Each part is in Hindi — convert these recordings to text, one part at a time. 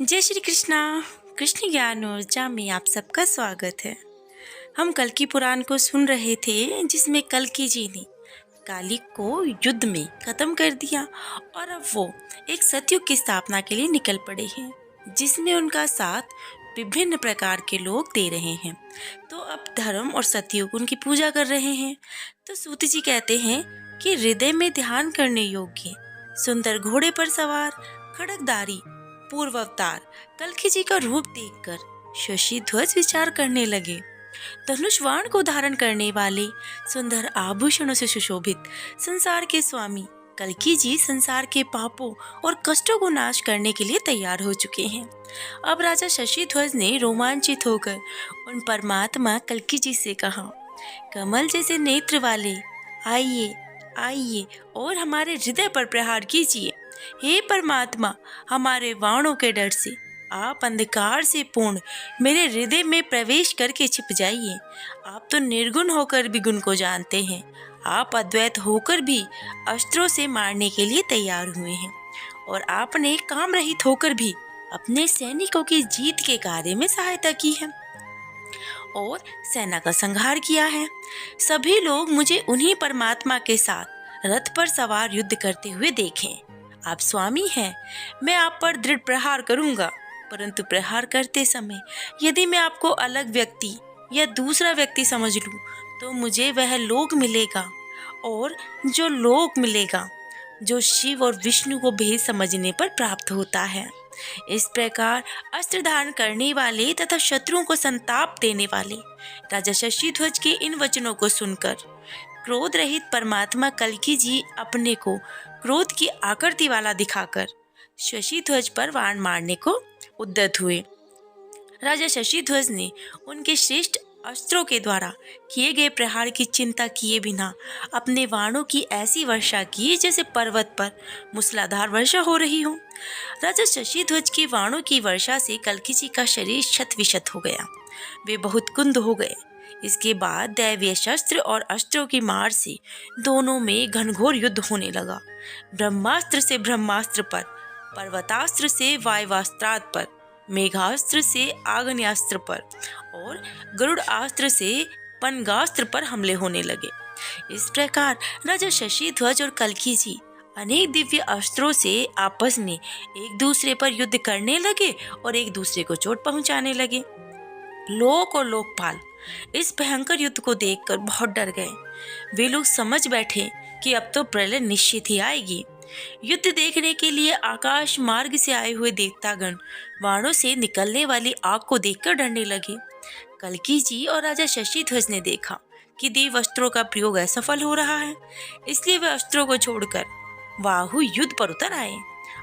जय श्री कृष्णा। कृष्ण ज्ञान ऊर्जा में आप सबका स्वागत है। हम कल्कि पुराण को सुन रहे थे, जिसमें कल्कि जी ने काली को युद्ध में खत्म कर दिया और अब वो एक सतयुग की स्थापना के लिए निकल पड़े हैं, जिसमें उनका साथ विभिन्न प्रकार के लोग दे रहे हैं। तो अब धर्म और सतयुग उनकी पूजा कर रहे हैं। तो सूत जी कहते हैं कि हृदय में ध्यान करने योग्य सुंदर घोड़े पर सवार खड़गधारी पूर्व अवतार कल्कि जी का रूप देखकर शशि ध्वज विचार करने लगे। धनुष बाण को धारण करने वाले सुंदर आभूषणों से सुशोभित संसार के स्वामी कल्कि जी संसार के पापों और कष्टों को नाश करने के लिए तैयार हो चुके हैं। अब राजा शशि ध्वज ने रोमांचित होकर उन परमात्मा कल्कि जी से कहा, कमल जैसे नेत्र वाले आइए आइए और हमारे हृदय पर प्रहार कीजिए। हे परमात्मा, हमारे वाणों के डर से आप अंधकार से पूर्ण मेरे हृदय में प्रवेश करके छिप जाइए। आप तो निर्गुण होकर भी गुण को जानते हैं। आप अद्वैत होकर भी अस्त्रों से मारने के लिए तैयार हुए हैं और आपने काम रहित होकर भी अपने सैनिकों की जीत के कार्य में सहायता की है और सेना का संहार किया है। सभी लोग मुझे उन्हीं परमात्मा के साथ रथ पर सवार युद्ध करते हुए देखें। आप स्वामी हैं, मैं आप पर दृढ़ प्रहार करूंगा, परंतु प्रहार करते समय यदि मैं आपको अलग व्यक्ति या दूसरा व्यक्ति समझ लूं तो मुझे वह लोक मिलेगा और जो लोक मिलेगा जो शिव और विष्णु को भेद समझने पर प्राप्त होता है। इस प्रकार अस्त्र धारण करने वाले तथा शत्रुओं को संताप देने वाले राजा शशि ध्वज के इन वचनों को सुनकर क्रोध रहित परमात्मा कल्कि जी अपने को क्रोध की आकृति वाला दिखाकर शशि ध्वज पर वाण मारने को उद्यत हुए। राजा शशि ध्वज ने उनके श्रेष्ठ अस्त्रों के द्वारा किए गए प्रहार की चिंता किए बिना अपने वाणों की ऐसी वर्षा की जैसे पर्वत पर मूसलाधार वर्षा हो रही हो। राजा शशि ध्वज के वाणों की वर्षा से कल्कि जी का शरीर क्षत विक्षत हो गया। वे बहुत कुंद हो गए। इसके बाद दैवीय शस्त्र और अस्त्रों की मार से दोनों में घनघोर युद्ध होने लगा। ब्रह्मास्त्र से ब्रह्मास्त्र पर, पर्वतास्त्र से वायवास्त्र पर, मेघास्त्र से आग्नेयास्त्र पर और गरुड़ अस्त्र से पनगास्त्र पर हमले होने लगे। इस प्रकार राजा शशि ध्वज और कल्कि जी अनेक दिव्य अस्त्रों से आपस में एक दूसरे पर युद्ध करने लगे और एक दूसरे को चोट पहुंचाने लगे। लोक और लोकपाल इस भयंकर युद्ध को देखकर बहुत डर गए। वे लोग समझ बैठे कि अब तो प्रलय निश्चित ही आएगी। युद्ध देखने के लिए आकाश मार्ग से आए हुए देवतागण वाणों से निकलने वाली आग को देखकर डरने लगे। कल्कि जी और राजा शशि ध्वज ने देखा कि देव अस्त्रों का प्रयोग असफल हो रहा है, इसलिए वे अस्त्रों को छोड़कर बाहु युद्ध पर उतर आए।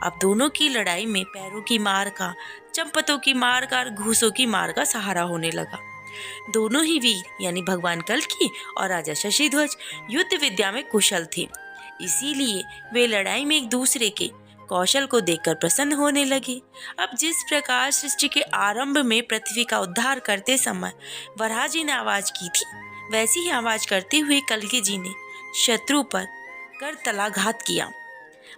अब दोनों की लड़ाई में पैरों की मार का, चंपतों की मार का और घूसों की मार का सहारा होने लगा। दोनों ही वीर यानी भगवान कल्कि और राजा शशि ध्वज युद्ध विद्या में कुशल थे, इसीलिए वे लड़ाई में एक दूसरे के कौशल को देखकर प्रसन्न होने लगे। अब जिस प्रकार सृष्टि के आरंभ में पृथ्वी का उद्धार करते समय वराह जी ने आवाज की थी, वैसी ही आवाज करते हुए कल्कि जी ने शत्रु पर करतलाघात किया।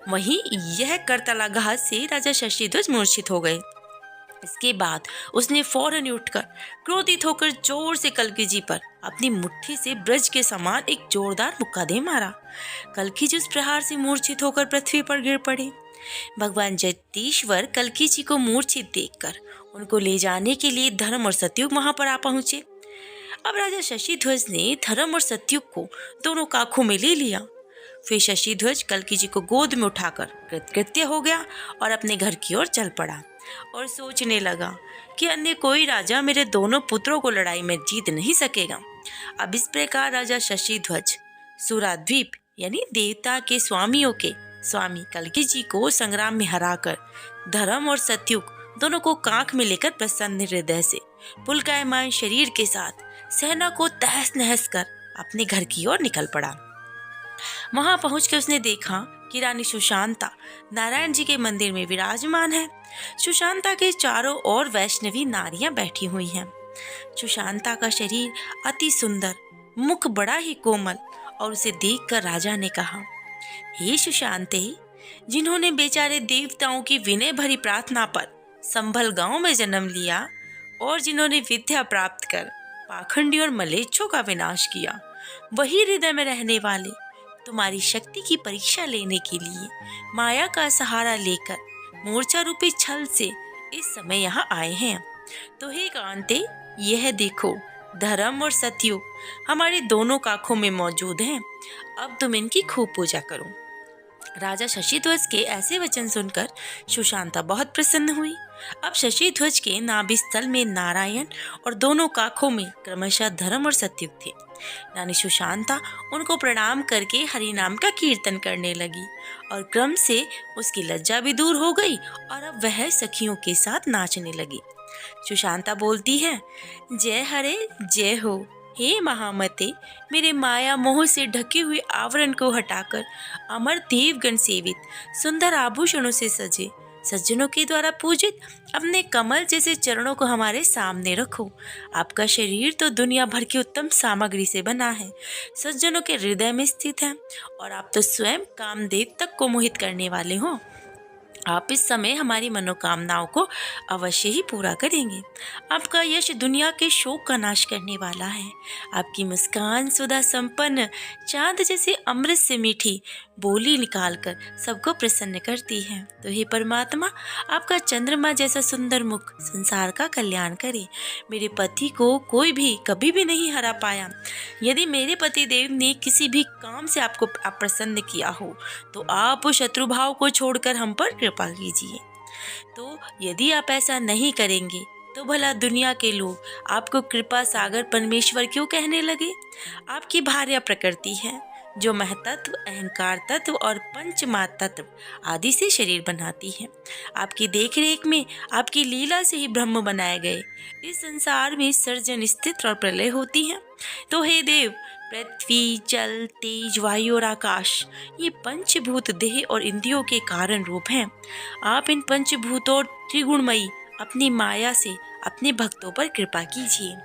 वहीं यह करतलाघात से राजा शशि ध्वज मूर्छित हो गए। इसके बाद उसने फौरन उठकर क्रोधित होकर जोर से कल्कि जी पर अपनी मुट्ठी से ब्रज के समान एक जोरदार मुक्का दे मारा। कल्कि जी उस प्रहार से मूर्छित होकर पृथ्वी पर गिर पड़े। भगवान जगदीश्वर कल्कि जी को मूर्छित देखकर उनको ले जाने के लिए धर्म और सतयुग वहां पर आ पहुंचे। अब राजा शशि ध्वज ने धर्म और सतयुग को दोनों काखों में ले लिया। फिर शशि ध्वज कल्कि जी को गोद में उठाकर कृतकृत्य हो गया और अपने घर की ओर चल पड़ा और सोचने लगा कि अन्य कोई राजा मेरे दोनों पुत्रों को लड़ाई में जीत नहीं सकेगा। अब इस प्रकार राजा शशि ध्वज सुराद्वीप यानी देवता के स्वामियों के स्वामी कल्कि जी को संग्राम में हराकर धर्म और सतयुग दोनों को कांख में लेकर प्रसन्न हृदय से पुलकायमान शरीर के साथ सेना को तहस नहस कर अपने घर की ओर निकल पड़ा। वहां पहुंचकर उसने देखा कि रानी सुशांता नारायण जी के मंदिर में विराजमान है। सुशांता के चारों ओर वैष्णवी नारियां बैठी हुई हैं। सुशांता का शरीर अति सुंदर, मुख बड़ा ही कोमल और उसे देखकर राजा ने कहा, हे सुशांते, जिन्होंने बेचारे देवताओं की विनय भरी प्रार्थना पर संभल गांव में जन्म लिया और जिन्होंने विद्या प्राप्त कर पाखंडी और मलेच्छों का विनाश किया, वही हृदय में रहने वाले तुम्हारी शक्ति की परीक्षा लेने के लिए माया का सहारा लेकर मूर्छा रूपी छल से इस समय यहाँ आए हैं। तो हे कांते, यह देखो, धर्म और सतयुग हमारे दोनों काखों में मौजूद हैं। अब तुम इनकी खूब पूजा करो। राजा शशिध्वज के ऐसे वचन सुनकर सुशांता बहुत प्रसन्न हुई। अब शशिध्वज के नाभि स्थल में नारायण और दोनों काखों में क्रमशः धर्म और सतयुग थे। रानी सुशांता उनको प्रणाम करके हरि नाम का कीर्तन करने लगी और क्रम से उसकी लज्जा भी दूर हो गई और अब वह सखियों के साथ नाचने लगी। सुशांता बोलती है, जय हरे जय हो, हे महामते, मेरे माया मोह से ढके हुए आवरण को हटाकर अमर देवगण सेवित सुंदर आभूषणों से सजे सज्जनों के द्वारा पूजित अपने कमल जैसे चरणों को हमारे सामने रखो। आपका शरीर तो दुनिया भर की उत्तम सामग्री से बना है, सज्जनों के हृदय में स्थित है और आप तो स्वयं कामदेव तक को मोहित करने वाले हो। आप इस समय हमारी मनोकामनाओं को अवश्य ही पूरा करेंगे। आपका यश दुनिया के शोक का नाश करने वाला है। आपकी मुस्कान सुधा संपन्न चांद जैसे अमृत से मीठी बोली निकालकर सबको प्रसन्न करती है। तो हे परमात्मा, आपका चंद्रमा जैसा सुंदर मुख संसार का कल्याण करे। मेरे पति को कोई भी कभी भी नहीं हरा पाया। यदि मेरे पति देव ने किसी भी काम से आपको अप्रसन्न किया हो तो आप शत्रु भाव को छोड़कर हम पर कृपा कीजिए। तो यदि आप ऐसा नहीं करेंगे तो भला दुनिया के लोग आपको कृपा सागर परमेश्वर क्यों कहने लगे? आपकी भार्या प्रकृति है जो महतत्व, अहंकार तत्व और पंचमात तत्व आदि से शरीर बनाती है। आपकी देखरेख में, आपकी लीला से ही ब्रह्म बनाए गए इस संसार में सर्जन, स्थिति और प्रलय होती है। तो हे देव, पृथ्वी, जल, तेज, वायु और आकाश ये पंचभूत देह और इंद्रियों के कारण रूप हैं। आप इन पंचभूतों और त्रिगुणमयी अपनी माया से अपने भक्तों पर कृपा कीजिए।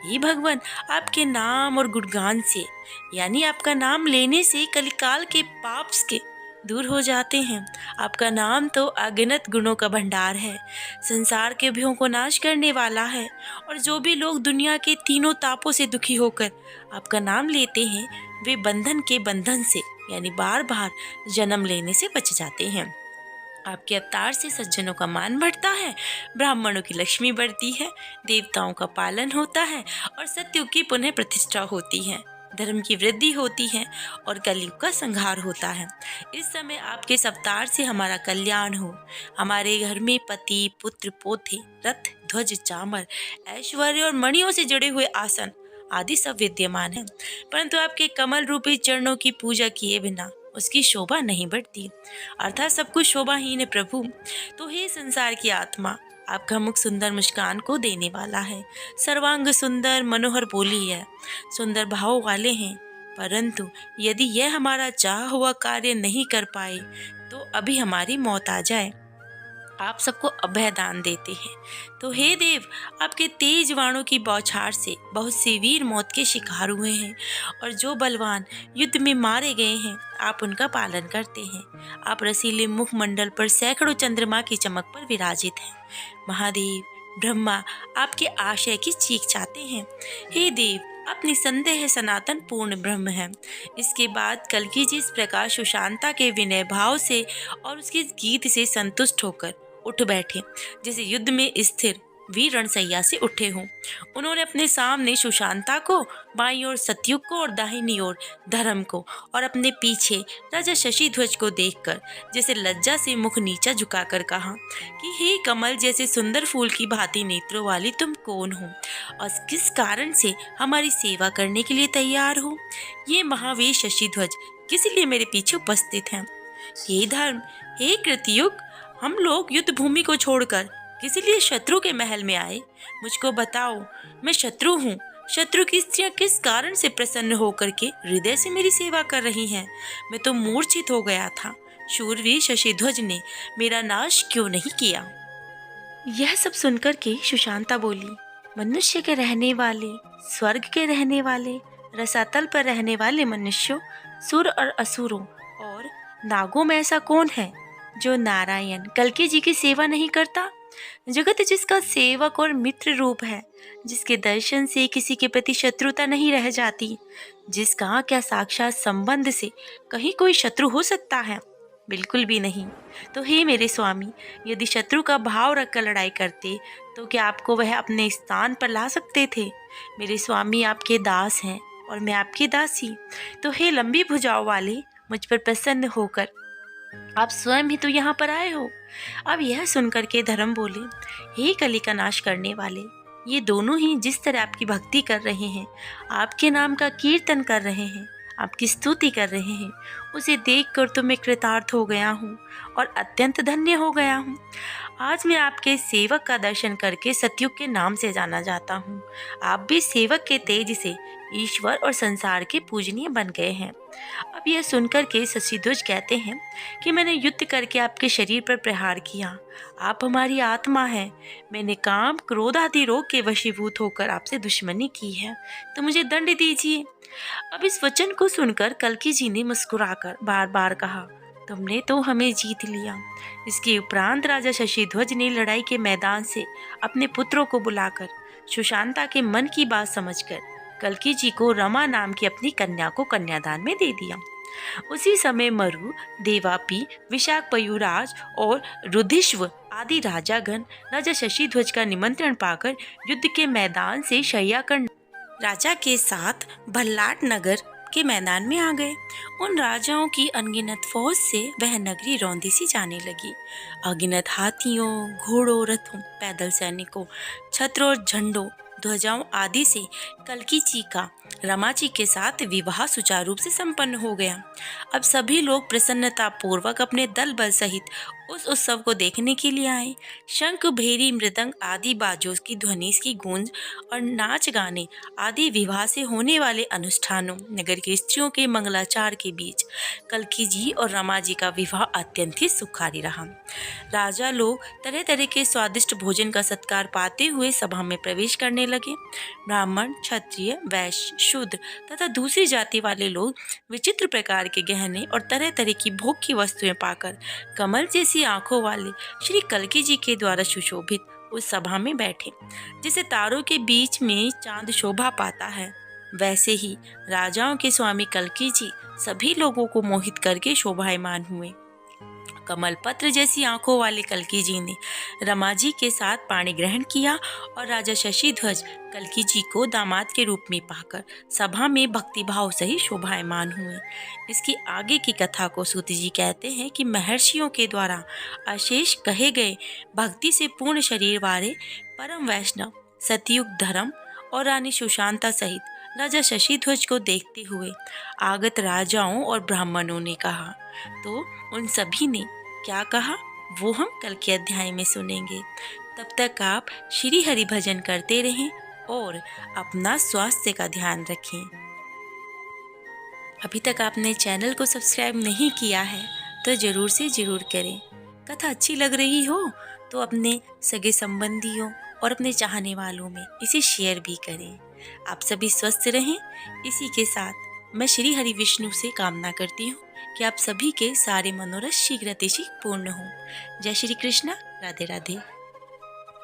हे भगवान, आपके नाम और गुणगान से, यानी आपका नाम लेने से कलिकाल के पाप के दूर हो जाते हैं। आपका नाम तो अगणित गुणों का भंडार है, संसार के भयों को नाश करने वाला है और जो भी लोग दुनिया के तीनों तापों से दुखी होकर आपका नाम लेते हैं वे बंधन के बंधन से, यानी बार बार जन्म लेने से बच जाते हैं। आपके अवतार से सज्जनों का मान बढ़ता है, ब्राह्मणों की लक्ष्मी बढ़ती है, देवताओं का पालन होता है और सत्युग की पुनः प्रतिष्ठा होती है, धर्म की वृद्धि होती है और कलयुग का संहार होता है। इस समय आपके इस अवतार से हमारा कल्याण हो। हमारे घर में पति, पुत्र, पोते, रथ, ध्वज, चामर, ऐश्वर्य और मणियों से जुड़े हुए आसन आदि सब विद्यमान है, परंतु आपके कमल रूपी चरणों की पूजा किए बिना उसकी शोभा नहीं बढ़ती, अर्थात सब कुछ शोभाहीन है प्रभु। तो हे संसार की आत्मा, आपका मुख सुंदर मुस्कान को देने वाला है, सर्वांग सुंदर मनोहर बोली है, सुंदर भाव वाले हैं, परंतु यदि यह हमारा चाहा हुआ कार्य नहीं कर पाए तो अभी हमारी मौत आ जाए। आप सबको अभय दान देते हैं। तो हे देव, आपके तेज वाणों की बौछार से बहुत से वीर मौत के शिकार हुए हैं और जो बलवान युद्ध में मारे गए हैं आप उनका पालन करते हैं। आप रसीले मुखमंडल पर सैकड़ों चंद्रमा की चमक पर विराजित हैं। महादेव, ब्रह्मा आपके आशय की चीख चाहते हैं। हे देव, आप निसंदेह सनातन पूर्ण ब्रह्म है। इसके बाद कल्कि जी इस प्रकार सुशांता के विनय भाव से और उसके गीत से संतुष्ट होकर उठ बैठे जैसे युद्ध में स्थिर वीर रणसैया से उठे हों। उन्होंने अपने सामने सुशांता को, बाईं ओर सतयुग को और दाहिनी ओर धर्म को और अपने पीछे राजा शशिध्वज को देखकर जैसे लज्जा से मुख नीचा झुकाकर कहा कि हे कमल जैसे सुंदर फूल की भांति नेत्रों वाली तुम कौन हो और किस कारण से हमारी सेवा करने के लिए तैयार हो? ये महावीर शशिध्वज किस लिए मेरे पीछे उपस्थित हैं? हे धर्म, हे कृतयुग, हम लोग युद्ध भूमि को छोड़कर किस लिए शत्रु के महल में आए? मुझको बताओ, मैं शत्रु हूँ। शत्रु की स्त्रियां किस कारण से प्रसन्न होकर के हृदय से मेरी सेवा कर रही हैं? मैं तो मूर्छित हो गया था। शूरवीर शशिध्वज ने मेरा नाश क्यों नहीं किया? यह सब सुनकर के सुशांता बोली, मनुष्य के रहने वाले, स्वर्ग के रहने वाले, रसातल पर रहने वाले मनुष्यों, सुर और असुरों और नागों में ऐसा कौन है जो नारायण कल्कि जी की सेवा नहीं करता? जगत जिसका सेवक और मित्र रूप है, जिसके दर्शन से किसी के प्रति शत्रुता नहीं रह जाती, जिसका क्या साक्षात संबंध से कहीं कोई शत्रु हो सकता है? बिल्कुल भी नहीं। तो हे मेरे स्वामी, यदि शत्रु का भाव रखकर लड़ाई करते तो क्या आपको वह अपने स्थान पर ला सकते थे? मेरे स्वामी आपके दास हैं और मैं आपकी दासी। तो हे लंबी भुजाओं वाले, मुझ पर प्रसन्न होकर आप स्वयं ही तो यहाँ पर आए हो। अब यह सुनकर के धर्म बोले, हे कली का नाश करने वाले, ये दोनों ही जिस तरह आपकी भक्ति कर रहे हैं, आपके नाम का कीर्तन कर रहे हैं, आपकी स्तुति कर रहे हैं, उसे देखकर तो मैं कृतार्थ हो गया हूँ और अत्यंत धन्य हो गया हूँ। आज मैं आपके सेवक का दर्शन करके सतयुग के नाम से जाना जाता हूँ। आप भी सेवक के तेज से ईश्वर और संसार के पूजनीय बन गए हैं। अब यह सुनकर के शशिध्वज कहते हैं कि मैंने युद्ध करके आपके शरीर पर प्रहार किया, आप हमारी आत्मा हैं। मैंने काम क्रोध आदि रोग के वशीभूत होकर आपसे दुश्मनी की है, तो मुझे दंड दीजिए। अब इस वचन को सुनकर कल्की जी ने मुस्कुराकर बार बार कहा, तुमने तो हमें जीत लिया। इसके उपरांत राजा शशिध्वज ने लड़ाई के मैदान से अपने पुत्रों को बुलाकर सुशांता के मन की बात समझकर कल्की जी को रमा नाम की अपनी कन्या को कन्यादान में दे दिया। उसी समय मरु, देवापी, विशाख पयुराज और रुधिश्व आदि राजागण राजा शशिध्वज का निमंत्रण पाकर युद्ध के मैदान से शय्या कर राजा के साथ भल्लाट नगर के मैदान में आ गए। उन राजाओं की अनगिनत फौज से वह नगरी रौंदी सी जाने लगी। अगिनत हाथियों, घोड़ों, रथों, पैदल सैनिकों, छत्रों और झंडों, ध्वजाओं आदि से कल्की जी का रमा जी के साथ विवाह सुचारू रूप से संपन्न हो गया। अब सभी लोग प्रसन्नता पूर्वक अपने दल बल सहित उस उत्सव को देखने के लिए आए। शंख, भेरी, मृदंग आदि बाजों की ध्वनि की गूंज और नाच गाने आदि विवाह से होने वाले अनुष्ठानों, नगर की स्त्रियों के मंगलाचार के बीच कल्की जी और रमा जी का विवाह अत्यंत ही सुखारी रहा। राजा लोग तरह तरह के स्वादिष्ट भोजन का सत्कार पाते हुए सभा में प्रवेश करने लगे। ब्राह्मण, क्षत्रिय, वैश्य, शूद्र तथा दूसरी जाति वाले लोग विचित्र प्रकार के गहने और तरह तरह की भोग की वस्तुएं पाकर कमल जैसी आंखों वाले श्री कल्की जी के द्वारा सुशोभित उस सभा में बैठे। जैसे तारों के बीच में चांद शोभा पाता है, वैसे ही राजाओं के स्वामी कल्की जी सभी लोगों को मोहित करके शोभायमान हुए। कमल पत्र जैसी आंखों वाले कल्की जी ने रमा जी के साथ पाणी ग्रहण किया और राजा शशिध्वज कल्की जी को दामाद के रूप में पाकर सभा में भक्ति भाव सही शोभायमान हुए। इसकी आगे की कथा को सूत जी कहते हैं कि महर्षियों के द्वारा अशेष कहे गए भक्ति से पूर्ण शरीर वाले परम वैष्णव सतयुग धर्म और रानी सुशांता सहित राजा शशिध्वज को देखते हुए आगत राजाओं और ब्राह्मणों ने कहा। तो उन सभी ने क्या कहा वो हम कल के अध्याय में सुनेंगे। तब तक आप श्री हरि भजन करते रहें और अपना स्वास्थ्य का ध्यान रखें। अभी तक आपने चैनल को सब्सक्राइब नहीं किया है तो जरूर से जरूर करें। कथा अच्छी लग रही हो तो अपने सगे संबंधियों और अपने चाहने वालों में इसे शेयर भी करें। आप सभी स्वस्थ रहें। इसी के साथ मैं श्री हरि विष्णु से कामना करती हूँ कि आप सभी के सारे मनोरथ शीघ्र पूर्ण हो। जय श्री कृष्णा। राधे राधे।